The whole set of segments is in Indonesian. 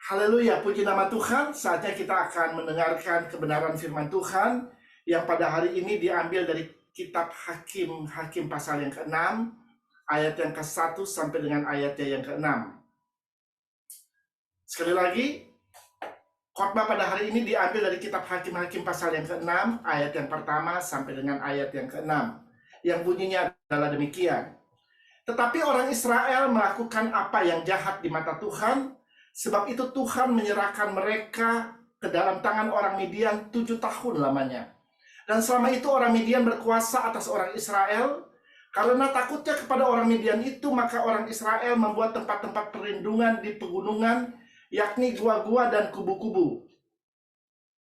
Haleluya, puji nama Tuhan. Saatnya kita akan mendengarkan kebenaran firman Tuhan yang pada hari ini diambil dari kitab Hakim pasal yang ke-6, ayat yang ke-1 sampai dengan ayatnya yang ke-6. Sekali lagi, khotbah pada hari ini diambil dari kitab Hakim pasal yang ke-6, ayat yang pertama sampai dengan ayat yang ke-6, yang bunyinya adalah demikian. Tetapi orang Israel melakukan apa yang jahat di mata Tuhan, sebab itu Tuhan menyerahkan mereka ke dalam tangan orang Midian 7 tahun lamanya. Dan selama itu orang Midian berkuasa atas orang Israel. Karena takutnya kepada orang Midian itu, maka orang Israel membuat tempat-tempat perlindungan di pegunungan, yakni gua-gua dan kubu-kubu.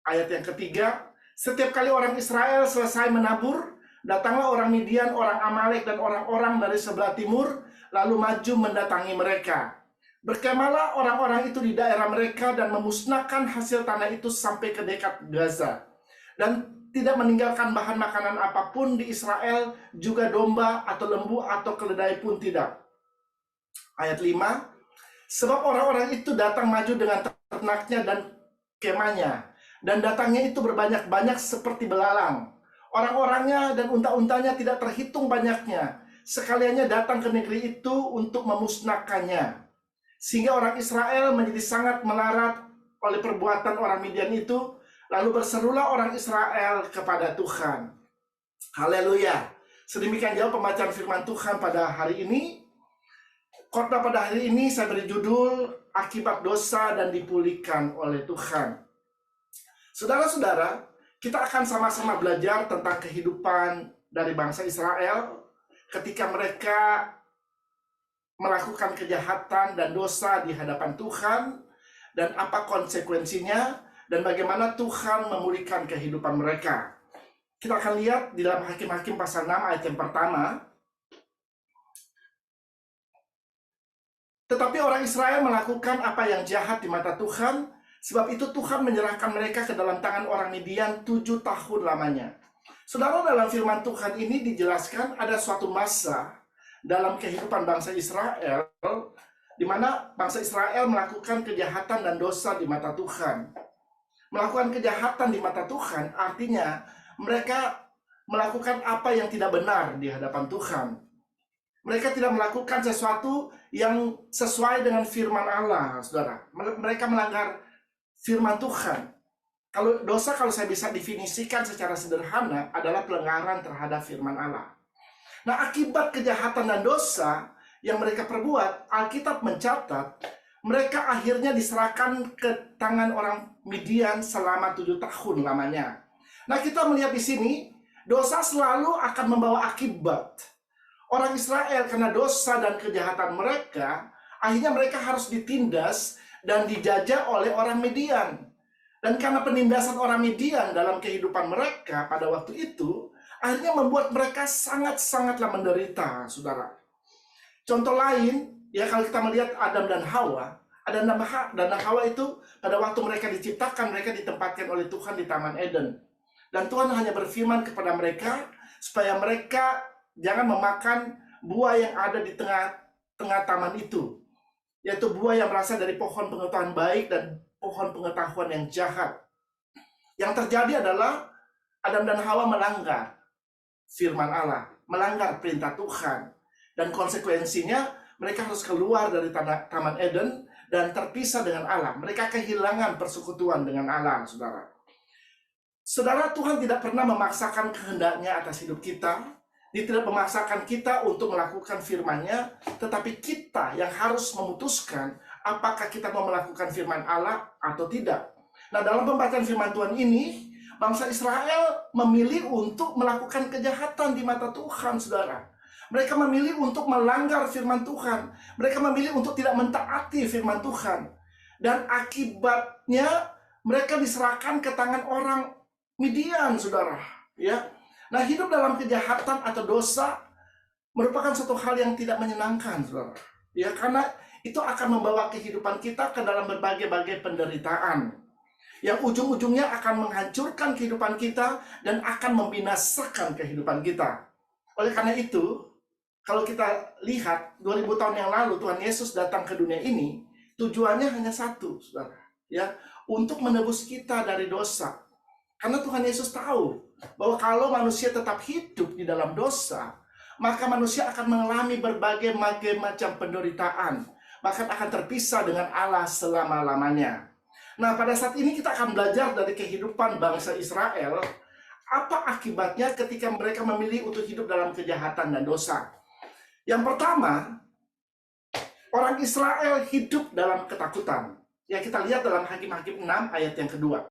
Ayat yang ketiga, setiap kali orang Israel selesai menabur, datanglah orang Midian, orang Amalek, dan orang-orang dari sebelah timur, lalu maju mendatangi mereka. Berkemahlah orang-orang itu di daerah mereka dan memusnahkan hasil tanah itu sampai ke dekat Gaza. Dan tidak meninggalkan bahan makanan apapun di Israel, juga domba atau lembu atau keledai pun tidak. Ayat 5, sebab orang-orang itu datang maju dengan ternaknya dan kemahnya, dan datangnya itu berbanyak-banyak seperti belalang. Orang-orangnya dan unta-untanya tidak terhitung banyaknya. Sekaliannya datang ke negeri itu untuk memusnahkannya. Sehingga orang Israel menjadi sangat melarat oleh perbuatan orang Midian itu. Lalu berserulah orang Israel kepada Tuhan. Haleluya. Sedemikian jauh pembacaan firman Tuhan pada hari ini. Khotbah pada hari ini saya beri judul Akibat Dosa dan Dipulihkan oleh Tuhan. Saudara-saudara, kita akan sama-sama belajar tentang kehidupan dari bangsa Israel ketika mereka melakukan kejahatan dan dosa di hadapan Tuhan, dan apa konsekuensinya, dan bagaimana Tuhan memulihkan kehidupan mereka. Kita akan lihat di dalam Hakim pasal 6 ayat yang pertama. Tetapi orang Israel melakukan apa yang jahat di mata Tuhan, sebab itu Tuhan menyerahkan mereka ke dalam tangan orang Midian 7 tahun lamanya. Saudara, dalam firman Tuhan ini dijelaskan ada suatu masa dalam kehidupan bangsa Israel, di mana bangsa Israel melakukan kejahatan dan dosa di mata Tuhan. Melakukan kejahatan di mata Tuhan artinya mereka melakukan apa yang tidak benar di hadapan Tuhan. Mereka tidak melakukan sesuatu yang sesuai dengan firman Allah, saudara. Mereka melanggar firman Tuhan. Kalau dosa, kalau saya bisa definisikan secara sederhana, adalah pelanggaran terhadap firman Allah. Nah, akibat kejahatan dan dosa yang mereka perbuat, Alkitab mencatat mereka akhirnya diserahkan ke tangan orang Midian selama 7 tahun lamanya. Nah, kita melihat di sini, dosa selalu akan membawa akibat. Orang Israel karena dosa dan kejahatan mereka, akhirnya mereka harus ditindas dan dijajah oleh orang Midian. Dan karena penindasan orang Midian dalam kehidupan mereka pada waktu itu, akhirnya membuat mereka sangat-sangatlah menderita, saudara. Contoh lain, ya kalau kita melihat Adam dan Hawa, Adam dan Hawa itu pada waktu mereka diciptakan, mereka ditempatkan oleh Tuhan di Taman Eden. Dan Tuhan hanya berfirman kepada mereka, supaya mereka jangan memakan buah yang ada di tengah taman itu, yaitu buah yang berasal dari pohon pengetahuan baik dan pohon pengetahuan yang jahat. Yang terjadi adalah Adam dan Hawa melanggar firman Allah, melanggar perintah Tuhan. Dan konsekuensinya mereka harus keluar dari Taman Eden dan terpisah dengan Allah. Mereka kehilangan persekutuan dengan Allah, saudara. Saudara, Tuhan tidak pernah memaksakan kehendaknya atas hidup kita. Dia tidak memaksakan kita untuk melakukan firman-Nya, tetapi kita yang harus memutuskan apakah kita mau melakukan firman Allah atau tidak. Nah, dalam pembacaan firman Tuhan ini, bangsa Israel memilih untuk melakukan kejahatan di mata Tuhan, saudara. Mereka memilih untuk melanggar firman Tuhan. Mereka memilih untuk tidak mentaati firman Tuhan. Dan akibatnya mereka diserahkan ke tangan orang Midian, saudara. Ya. Nah, hidup dalam kejahatan atau dosa merupakan suatu hal yang tidak menyenangkan, saudara. Ya, karena itu akan membawa kehidupan kita ke dalam berbagai-bagai penderitaan, yang ujung-ujungnya akan menghancurkan kehidupan kita dan akan membinasakan kehidupan kita. Oleh karena itu, kalau kita lihat 2000 tahun yang lalu Tuhan Yesus datang ke dunia ini, tujuannya hanya satu, saudara, ya, untuk menebus kita dari dosa. Karena Tuhan Yesus tahu bahwa kalau manusia tetap hidup di dalam dosa, maka manusia akan mengalami berbagai macam penderitaan, bahkan akan terpisah dengan Allah selama-lamanya. Nah, pada saat ini kita akan belajar dari kehidupan bangsa Israel, apa akibatnya ketika mereka memilih untuk hidup dalam kejahatan dan dosa. Yang pertama, orang Israel hidup dalam ketakutan. Ya, kita lihat dalam Hakim-Hakim 6 ayat yang kedua.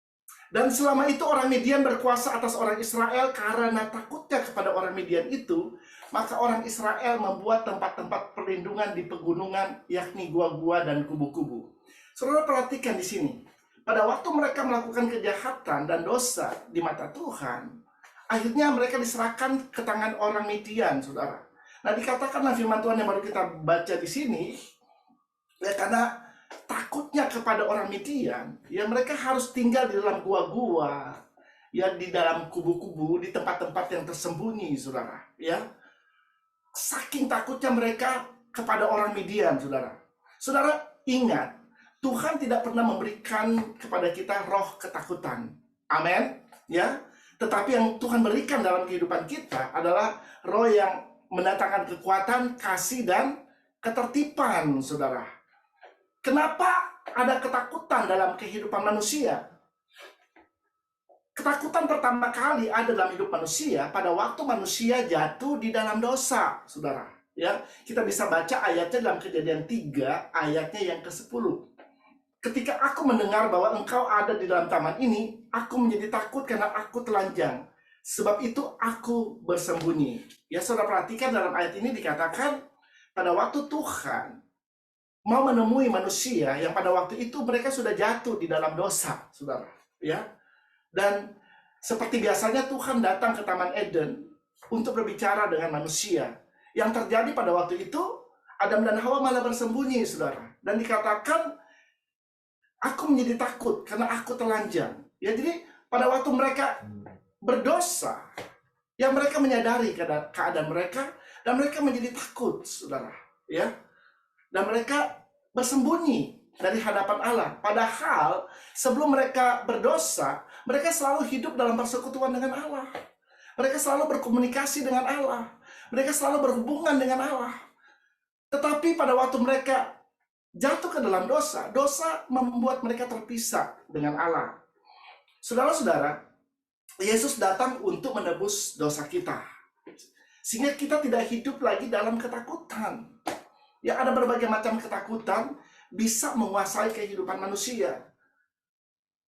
Dan selama itu orang Midian berkuasa atas orang Israel. Karena takutnya kepada orang Midian itu, maka orang Israel membuat tempat-tempat perlindungan di pegunungan, yakni gua-gua dan kubu-kubu. Saudara perhatikan di sini. Pada waktu mereka melakukan kejahatan dan dosa di mata Tuhan, akhirnya mereka diserahkan ke tangan orang Midian, saudara. Nah, dikatakanlah firman Tuhan yang baru kita baca di sini, ya, karena takutnya kepada orang Midian, ya mereka harus tinggal di dalam gua-gua, ya di dalam kubu-kubu, di tempat-tempat yang tersembunyi, saudara. Ya, saking takutnya mereka kepada orang Midian, saudara. Saudara ingat, Tuhan tidak pernah memberikan kepada kita roh ketakutan. Amin. Ya, tetapi yang Tuhan berikan dalam kehidupan kita adalah roh yang mendatangkan kekuatan, kasih, dan ketertiban, saudara. Kenapa ada ketakutan dalam kehidupan manusia? Ketakutan pertama kali ada dalam hidup manusia pada waktu manusia jatuh di dalam dosa, saudara. Ya, kita bisa baca ayatnya dalam Kejadian 3, ayatnya yang ke-10. Ketika aku mendengar bahwa engkau ada di dalam taman ini, aku menjadi takut karena aku telanjang. Sebab itu aku bersembunyi. Ya, saudara perhatikan dalam ayat ini dikatakan pada waktu Tuhan mau menemui manusia yang pada waktu itu mereka sudah jatuh di dalam dosa, saudara. Ya, dan seperti biasanya Tuhan datang ke Taman Eden untuk berbicara dengan manusia. Yang terjadi pada waktu itu, Adam dan Hawa malah bersembunyi, saudara. Dan dikatakan, aku menjadi takut karena aku telanjang. Ya, jadi pada waktu mereka berdosa, yang mereka menyadari keadaan mereka, dan mereka menjadi takut, saudara. Ya, dan mereka bersembunyi dari hadapan Allah. Padahal sebelum mereka berdosa, mereka selalu hidup dalam persekutuan dengan Allah. Mereka selalu berkomunikasi dengan Allah. Mereka selalu berhubungan dengan Allah. Tetapi pada waktu mereka jatuh ke dalam dosa, dosa membuat mereka terpisah dengan Allah. Saudara-saudara, Yesus datang untuk menebus dosa kita, sehingga kita tidak hidup lagi dalam ketakutan. Ya, ada berbagai macam ketakutan bisa menguasai kehidupan manusia.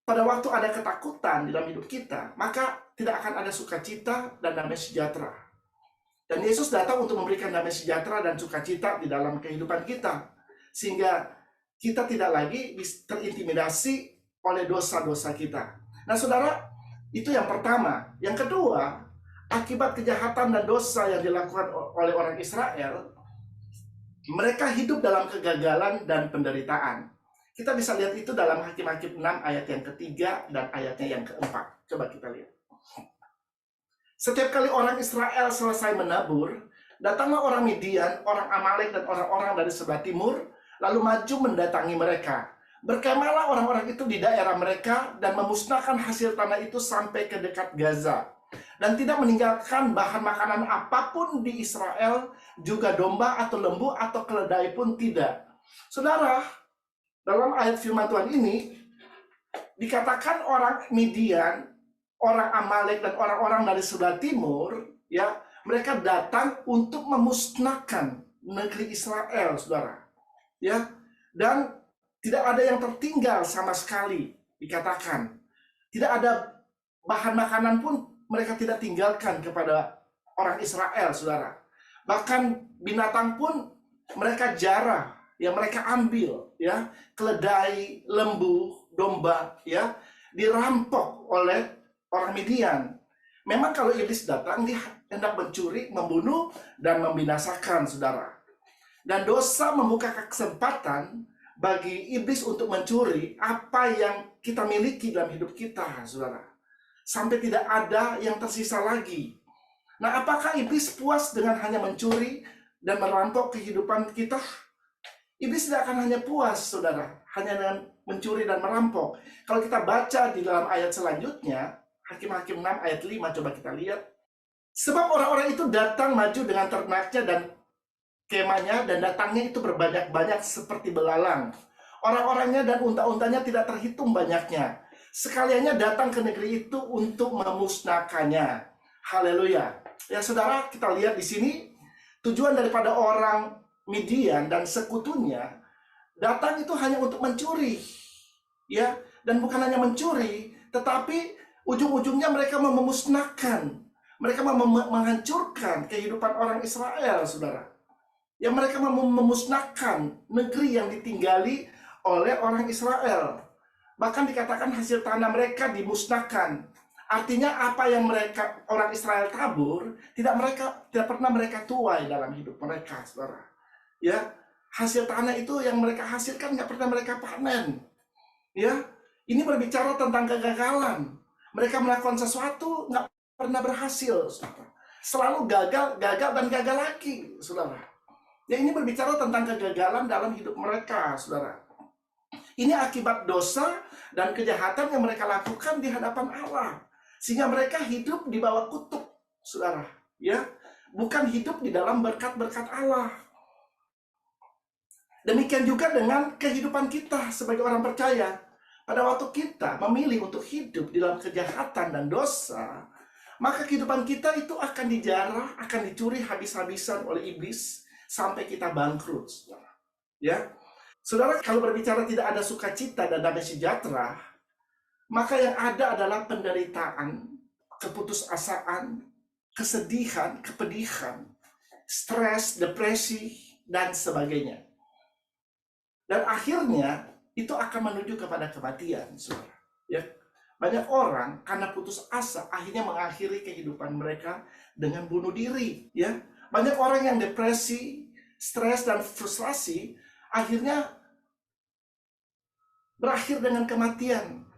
Pada waktu ada ketakutan di dalam hidup kita, maka tidak akan ada sukacita dan damai sejahtera. Dan Yesus datang untuk memberikan damai sejahtera dan sukacita di dalam kehidupan kita, sehingga kita tidak lagi terintimidasi oleh dosa-dosa kita. Nah, saudara, itu yang pertama. Yang kedua, akibat kejahatan dan dosa yang dilakukan oleh orang Israel, mereka hidup dalam kegagalan dan penderitaan. Kita bisa lihat itu dalam Hakim-Hakim 6 ayat yang ketiga dan ayatnya yang keempat. Coba kita lihat. Setiap kali orang Israel selesai menabur, datanglah orang Midian, orang Amalek, dan orang-orang dari sebelah timur, lalu maju mendatangi mereka. Berkemahlah orang-orang itu di daerah mereka dan memusnahkan hasil tanah itu sampai ke dekat Gaza. Dan tidak meninggalkan bahan makanan apapun di Israel, juga domba atau lembu atau keledai pun tidak. Saudara, dalam ayat firman Tuhan ini, dikatakan orang Midian, orang Amalek, dan orang-orang dari sebelah timur, ya, mereka datang untuk memusnahkan negeri Israel, saudara. Ya, dan tidak ada yang tertinggal sama sekali, dikatakan. Tidak ada bahan makanan pun mereka tidak tinggalkan kepada orang Israel, saudara. Bahkan binatang pun mereka jarah, ya mereka ambil, ya, keledai, lembu, domba, ya, dirampok oleh orang Midian. Memang kalau iblis datang, dia hendak mencuri, membunuh, dan membinasakan, saudara. Dan dosa membuka kesempatan bagi iblis untuk mencuri apa yang kita miliki dalam hidup kita, saudara. Sampai tidak ada yang tersisa lagi. Nah, apakah iblis puas dengan hanya mencuri dan merampok kehidupan kita? Iblis tidak akan hanya puas, saudara, hanya dengan mencuri dan merampok. Kalau kita baca di dalam ayat selanjutnya, Hakim-Hakim 6 ayat 5, coba kita lihat. Sebab orang-orang itu datang maju dengan ternaknya dan kemahnya, dan datangnya itu berbanyak-banyak seperti belalang. Orang-orangnya dan unta-untanya tidak terhitung banyaknya. Sekaliannya datang ke negeri itu untuk memusnahkannya. Haleluya. Ya saudara, kita lihat di sini tujuan daripada orang Midian dan sekutunya datang itu hanya untuk mencuri, ya, dan bukan hanya mencuri, tetapi ujung-ujungnya mereka mau memusnahkan, mereka mau menghancurkan kehidupan orang Israel, saudara. Ya, mereka mau memusnahkan negeri yang ditinggali oleh orang Israel. Bahkan dikatakan hasil tanah mereka dimusnahkan. Artinya apa yang mereka orang Israel tabur tidak pernah mereka tuai dalam hidup mereka, saudara. Ya, hasil tanah itu yang mereka hasilkan nggak pernah mereka panen. Ya, ini berbicara tentang kegagalan. Mereka melakukan sesuatu nggak pernah berhasil, saudara. Selalu gagal, dan gagal lagi, saudara. Ya, ini berbicara tentang kegagalan dalam hidup mereka, saudara. Ini akibat dosa dan kejahatan yang mereka lakukan di hadapan Allah, sehingga mereka hidup di bawah kutuk, saudara. Ya, bukan hidup di dalam berkat-berkat Allah. Demikian juga dengan kehidupan kita sebagai orang percaya. Pada waktu kita memilih untuk hidup di dalam kejahatan dan dosa, maka kehidupan kita itu akan dijarah, akan dicuri habis-habisan oleh iblis sampai kita bangkrut. Ya, saudara, kalau berbicara tidak ada sukacita dan damai sejahtera, maka yang ada adalah penderitaan, keputusasaan, kesedihan, kepedihan, stres, depresi, dan sebagainya. Dan akhirnya itu akan menuju kepada kematian, saudara. Ya, banyak orang karena putus asa akhirnya mengakhiri kehidupan mereka dengan bunuh diri. Ya, banyak orang yang depresi, stres dan frustrasi akhirnya berakhir dengan kematian.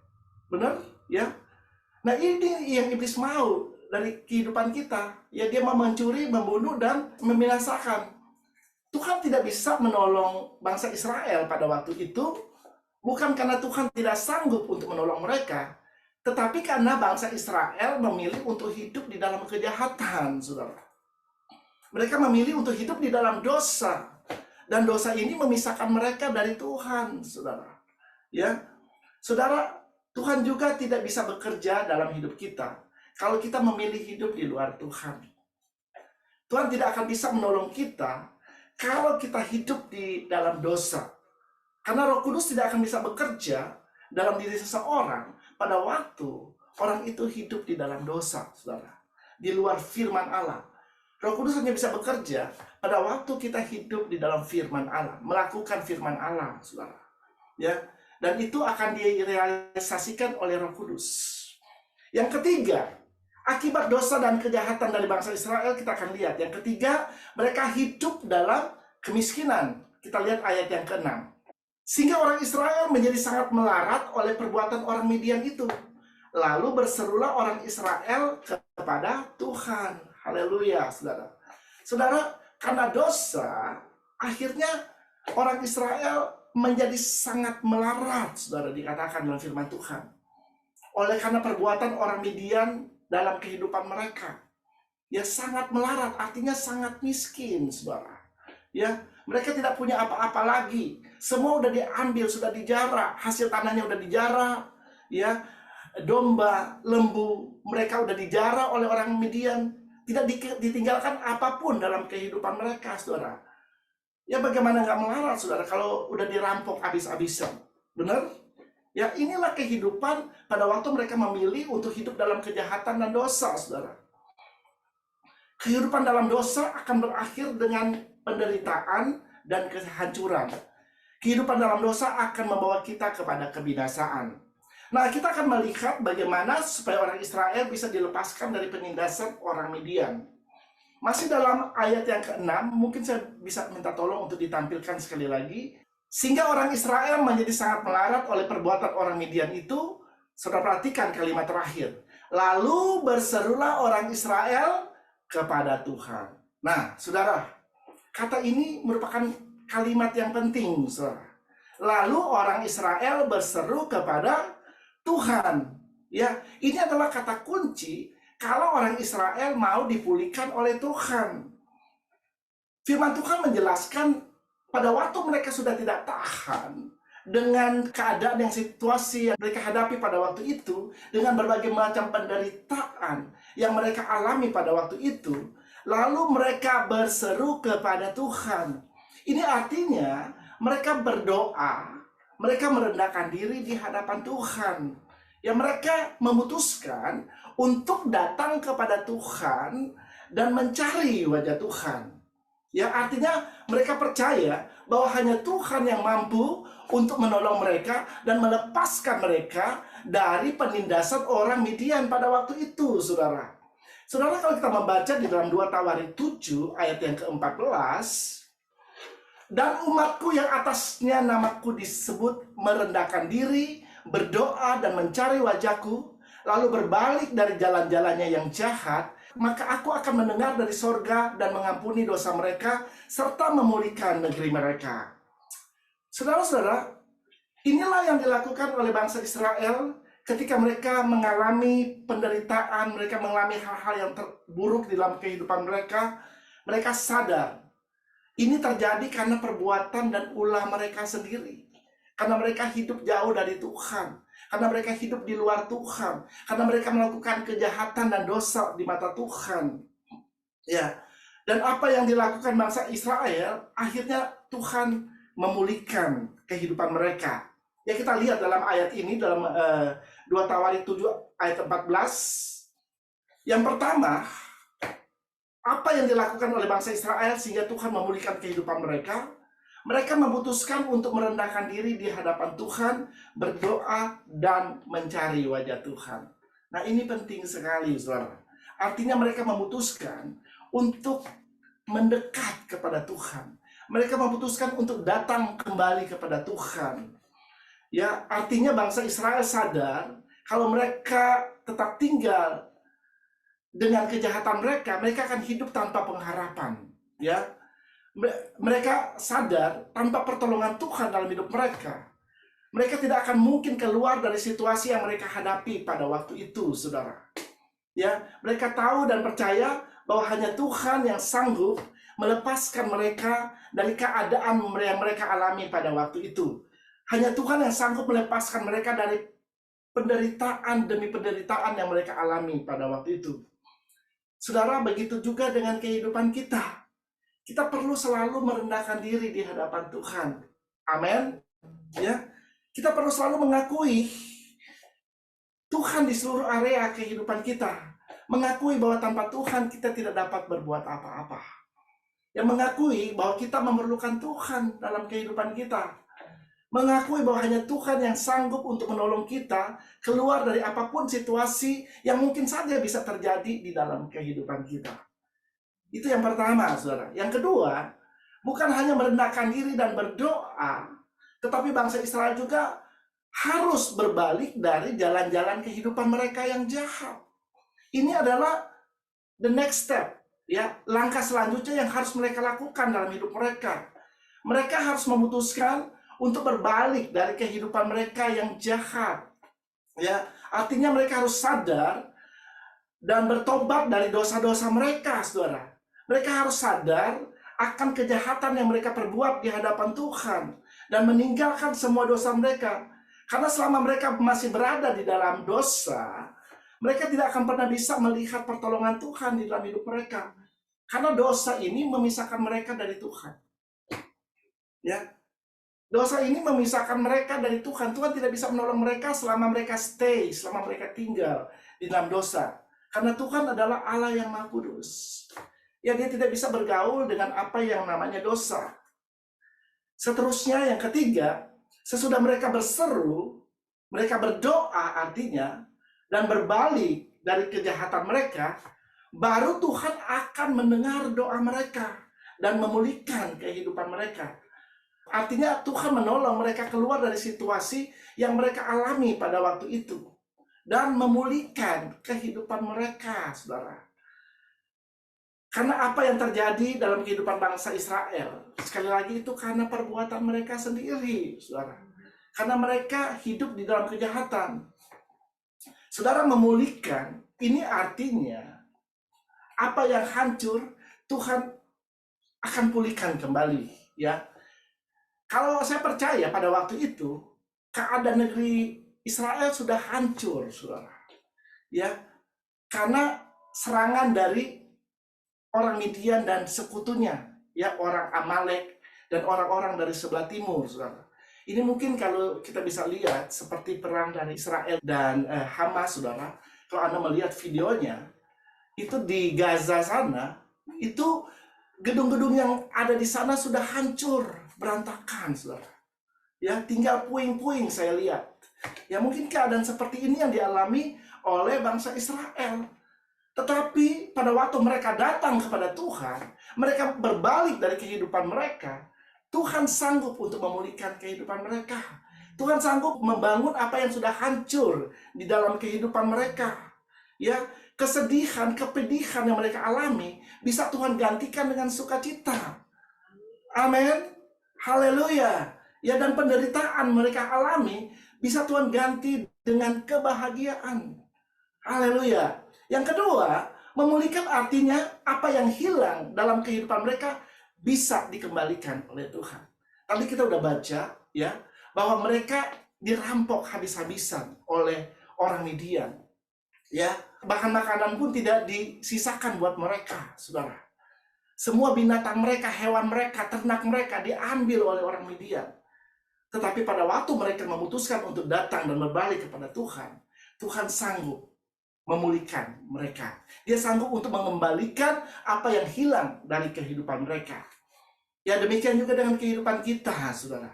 Benar? Ya. Nah, ini yang iblis mau dari kehidupan kita. Ya, dia mau mencuri, membunuh dan membinasakan. Tuhan tidak bisa menolong bangsa Israel pada waktu itu, bukan karena Tuhan tidak sanggup untuk menolong mereka, tetapi karena bangsa Israel memilih untuk hidup di dalam kejahatan, saudara. Mereka memilih untuk hidup di dalam dosa, dan dosa ini memisahkan mereka dari Tuhan, saudara. Ya, saudara, Tuhan juga tidak bisa bekerja dalam hidup kita kalau kita memilih hidup di luar Tuhan. Tuhan tidak akan bisa menolong kita kalau kita hidup di dalam dosa. Karena Roh Kudus tidak akan bisa bekerja dalam diri seseorang pada waktu orang itu hidup di dalam dosa, saudara. Di luar firman Allah. Roh Kudus hanya bisa bekerja pada waktu kita hidup di dalam firman Allah, melakukan firman Allah, saudara. Ya, dan itu akan direalisasikan oleh Roh Kudus. Yang ketiga, akibat dosa dan kejahatan dari bangsa Israel, kita akan lihat. Yang ketiga, mereka hidup dalam kemiskinan. Kita lihat ayat yang ke-6. Sehingga orang Israel menjadi sangat melarat oleh perbuatan orang Midian itu. Lalu berserulah orang Israel kepada Tuhan. Haleluya, saudara. Saudara, karena dosa, akhirnya orang Israel menjadi sangat melarat, saudara, dikatakan dalam firman Tuhan. Oleh karena perbuatan orang Midian dalam kehidupan mereka. Ya, sangat melarat, artinya sangat miskin, saudara. Ya, mereka tidak punya apa-apa lagi. Semua udah diambil, sudah dijarah, hasil tanahnya udah dijarah. Ya, domba, lembu, mereka udah dijarah oleh orang Midian. Tidak ditinggalkan apapun dalam kehidupan mereka, saudara. Ya, bagaimana nggak melarat, saudara, kalau udah dirampok habis-habisan. Benar? Ya, inilah kehidupan pada waktu mereka memilih untuk hidup dalam kejahatan dan dosa, saudara. Kehidupan dalam dosa akan berakhir dengan penderitaan dan kehancuran. Kehidupan dalam dosa akan membawa kita kepada kebinasaan. Nah, kita akan melihat bagaimana supaya orang Israel bisa dilepaskan dari penindasan orang Midian. Masih dalam ayat yang ke-6, mungkin saya bisa minta tolong untuk ditampilkan sekali lagi. Sehingga orang Israel menjadi sangat melarat oleh perbuatan orang Midian itu. Saudara perhatikan kalimat terakhir. Lalu berserulah orang Israel kepada Tuhan. Nah, saudara, kata ini merupakan kalimat yang penting, saudara. Lalu orang Israel berseru kepada Tuhan. Ya, ini adalah kata kunci kalau orang Israel mau dipulihkan oleh Tuhan. Firman Tuhan menjelaskan pada waktu mereka sudah tidak tahan dengan keadaan yang situasi yang mereka hadapi pada waktu itu, dengan berbagai macam penderitaan yang mereka alami pada waktu itu, lalu mereka berseru kepada Tuhan. Ini artinya mereka berdoa, mereka merendahkan diri di hadapan Tuhan. Ya, mereka memutuskan untuk datang kepada Tuhan dan mencari wajah Tuhan. Ya, artinya mereka percaya bahwa hanya Tuhan yang mampu untuk menolong mereka dan melepaskan mereka dari penindasan orang Midian pada waktu itu, saudara. Saudara, kalau kita membaca di dalam 2 Tawarik 7 ayat yang ke-14, dan umatku yang atasnya namaku disebut merendahkan diri, berdoa dan mencari wajahku, lalu berbalik dari jalan-jalannya yang jahat, maka aku akan mendengar dari sorga dan mengampuni dosa mereka, serta memulihkan negeri mereka. Saudara-saudara, inilah yang dilakukan oleh bangsa Israel ketika mereka mengalami penderitaan, mereka mengalami hal-hal yang terburuk di dalam kehidupan mereka. Mereka sadar, ini terjadi karena perbuatan dan ulah mereka sendiri. Karena mereka hidup jauh dari Tuhan. Karena mereka hidup di luar Tuhan. Karena mereka melakukan kejahatan dan dosa di mata Tuhan. Ya. Dan apa yang dilakukan bangsa Israel, akhirnya Tuhan memulihkan kehidupan mereka. Ya, kita lihat dalam ayat ini, dalam 2 Tawarik 7 ayat 14. Yang pertama, apa yang dilakukan oleh bangsa Israel sehingga Tuhan memulihkan kehidupan mereka? Mereka memutuskan untuk merendahkan diri di hadapan Tuhan, berdoa, dan mencari wajah Tuhan. Nah, ini penting sekali, saudara. Artinya mereka memutuskan untuk mendekat kepada Tuhan. Mereka memutuskan untuk datang kembali kepada Tuhan. Ya, artinya bangsa Israel sadar kalau mereka tetap tinggal dengan kejahatan mereka, mereka akan hidup tanpa pengharapan. Ya, mereka sadar tanpa pertolongan Tuhan dalam hidup mereka, mereka tidak akan mungkin keluar dari situasi yang mereka hadapi pada waktu itu, saudara. Ya, mereka tahu dan percaya bahwa hanya Tuhan yang sanggup melepaskan mereka dari keadaan yang mereka alami pada waktu itu. Hanya Tuhan yang sanggup melepaskan mereka dari penderitaan demi penderitaan yang mereka alami pada waktu itu. Saudara, begitu juga dengan kehidupan kita. Kita perlu selalu merendahkan diri di hadapan Tuhan. Amin. Ya, kita perlu selalu mengakui Tuhan di seluruh area kehidupan kita. Mengakui bahwa tanpa Tuhan kita tidak dapat berbuat apa-apa. Yang mengakui bahwa kita memerlukan Tuhan dalam kehidupan kita. Mengakui bahwa hanya Tuhan yang sanggup untuk menolong kita keluar dari apapun situasi yang mungkin saja bisa terjadi di dalam kehidupan kita. Itu yang pertama, saudara. Yang kedua, bukan hanya merendahkan diri dan berdoa, tetapi bangsa Israel juga harus berbalik dari jalan-jalan kehidupan mereka yang jahat. Ini adalah the next step, ya, langkah selanjutnya yang harus mereka lakukan dalam hidup mereka. Mereka harus memutuskan untuk berbalik dari kehidupan mereka yang jahat. Ya, artinya mereka harus sadar dan bertobat dari dosa-dosa mereka, saudara. Mereka harus sadar akan kejahatan yang mereka perbuat di hadapan Tuhan dan meninggalkan semua dosa mereka. Karena selama mereka masih berada di dalam dosa, mereka tidak akan pernah bisa melihat pertolongan Tuhan di dalam hidup mereka. Karena dosa ini memisahkan mereka dari Tuhan. Ya. Dosa ini memisahkan mereka dari Tuhan. Tuhan tidak bisa menolong mereka selama mereka stay, selama mereka tinggal di dalam dosa. Karena Tuhan adalah Allah yang Maha Kudus. Ya, dia tidak bisa bergaul dengan apa yang namanya dosa. Seterusnya, yang ketiga, sesudah mereka berseru, mereka berdoa artinya, dan berbalik dari kejahatan mereka, baru Tuhan akan mendengar doa mereka dan memulihkan kehidupan mereka. Artinya Tuhan menolong mereka keluar dari situasi yang mereka alami pada waktu itu dan memulihkan kehidupan mereka, saudara. Karena apa yang terjadi dalam kehidupan bangsa Israel, sekali lagi itu karena perbuatan mereka sendiri, saudara. Karena mereka hidup di dalam kejahatan. Saudara, memulihkan, ini artinya apa yang hancur, Tuhan akan pulihkan kembali. Ya, kalau saya percaya pada waktu itu, keadaan negeri Israel sudah hancur, saudara. Ya, karena serangan dari orang Midian dan sekutunya, ya, orang Amalek dan orang-orang dari sebelah timur, saudara. Ini mungkin kalau kita bisa lihat seperti perang dari Israel dan Hamas, saudara. Kalau Anda melihat videonya, itu di Gaza sana, itu gedung-gedung yang ada di sana sudah hancur, berantakan, saudara. Ya, tinggal puing-puing saya lihat. Ya, mungkin keadaan seperti ini yang dialami oleh bangsa Israel. Tetapi pada waktu mereka datang kepada Tuhan, mereka berbalik dari kehidupan mereka, Tuhan sanggup untuk memulihkan kehidupan mereka. Tuhan sanggup membangun apa yang sudah hancur di dalam kehidupan mereka. Ya, kesedihan, kepedihan yang mereka alami bisa Tuhan gantikan dengan sukacita. Amin. Haleluya. Ya, dan penderitaan mereka alami bisa Tuhan ganti dengan kebahagiaan. Haleluya. Yang kedua, memulihkan artinya apa yang hilang dalam kehidupan mereka bisa dikembalikan oleh Tuhan. Tadi kita udah baca, ya, bahwa mereka dirampok habis-habisan oleh orang Midian. Ya, bahan makanan pun tidak disisakan buat mereka, saudara. Semua binatang mereka, hewan mereka, ternak mereka diambil oleh orang Midian. Tetapi pada waktu mereka memutuskan untuk datang dan berbalik kepada Tuhan, Tuhan sanggup memulihkan mereka. Dia sanggup untuk mengembalikan apa yang hilang dari kehidupan mereka. Ya, demikian juga dengan kehidupan kita, saudara.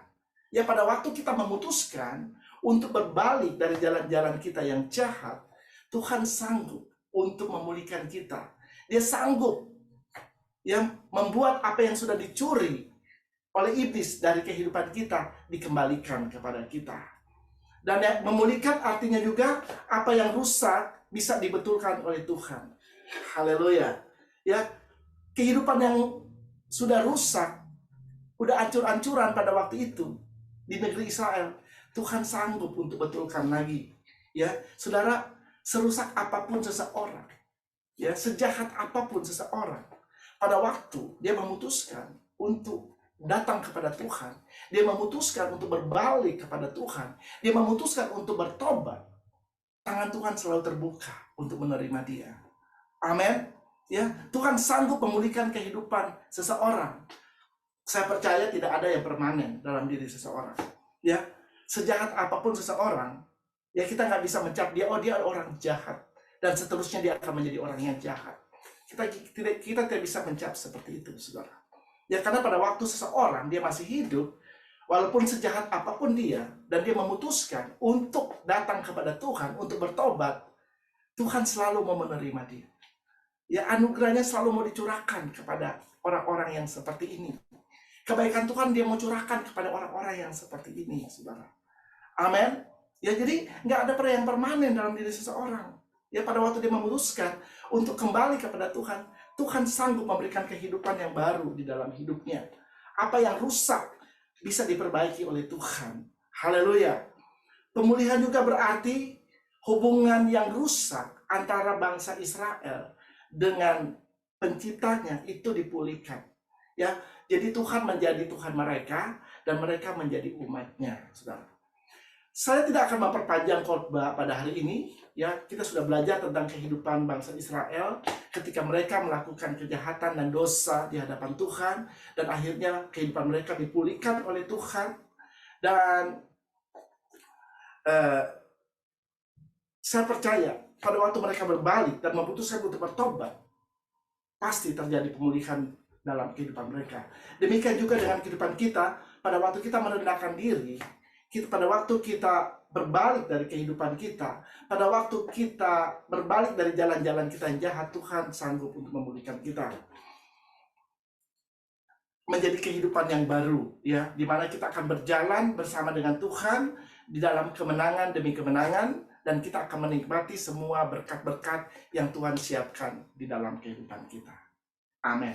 Ya, pada waktu kita memutuskan untuk berbalik dari jalan-jalan kita yang jahat, Tuhan sanggup untuk memulihkan kita. Dia sanggup yang membuat apa yang sudah dicuri oleh iblis dari kehidupan kita dikembalikan kepada kita. Dan yang memulihkan artinya juga apa yang rusak bisa dibetulkan oleh Tuhan. Haleluya. Ya, kehidupan yang sudah rusak, udah ancur-ancuran pada waktu itu di negeri Israel, Tuhan sanggup untuk betulkan lagi. Ya, saudara, serusak apapun seseorang, ya, sejahat apapun seseorang, pada waktu dia memutuskan untuk datang kepada Tuhan, dia memutuskan untuk berbalik kepada Tuhan, dia memutuskan untuk bertobat, tangan Tuhan selalu terbuka untuk menerima dia. Amin. Ya, Tuhan sanggup memulihkan kehidupan seseorang. Saya percaya tidak ada yang permanen dalam diri seseorang. Ya, sejahat apapun seseorang, ya kita nggak bisa mencap dia, oh dia orang jahat, dan seterusnya dia akan menjadi orang yang jahat. Kita tidak bisa mencap seperti itu, saudara. Ya, karena pada waktu seseorang dia masih hidup, walaupun sejahat apapun dia, dan dia memutuskan untuk datang kepada Tuhan, untuk bertobat, Tuhan selalu mau menerima dia. Ya, anugerahnya selalu mau dicurahkan kepada orang-orang yang seperti ini. Kebaikan Tuhan dia mau curahkan kepada orang-orang yang seperti ini, saudara. Amin. Ya, jadi nggak ada yang permanen dalam diri seseorang. Ya, pada waktu dia memutuskan untuk kembali kepada Tuhan, Tuhan sanggup memberikan kehidupan yang baru di dalam hidupnya. Apa yang rusak bisa diperbaiki oleh Tuhan. Haleluya. Pemulihan juga berarti hubungan yang rusak antara bangsa Israel dengan penciptanya itu dipulihkan. Ya, jadi Tuhan menjadi Tuhan mereka dan mereka menjadi umatnya, saudara. Saya tidak akan memperpanjang khotbah pada hari ini. Ya, kita sudah belajar tentang kehidupan bangsa Israel ketika mereka melakukan kejahatan dan dosa di hadapan Tuhan, dan akhirnya kehidupan mereka dipulihkan oleh Tuhan. Dan saya percaya pada waktu mereka berbalik dan memutuskan untuk bertobat, pasti terjadi pemulihan dalam kehidupan mereka. Demikian juga dengan kehidupan kita, pada waktu kita merendahkan diri, pada waktu kita berbalik dari kehidupan kita, pada waktu kita berbalik dari jalan-jalan kita yang jahat, Tuhan sanggup untuk memulihkan kita menjadi kehidupan yang baru, ya, di mana kita akan berjalan bersama dengan Tuhan di dalam kemenangan demi kemenangan, dan kita akan menikmati semua berkat-berkat yang Tuhan siapkan di dalam kehidupan kita. Amin.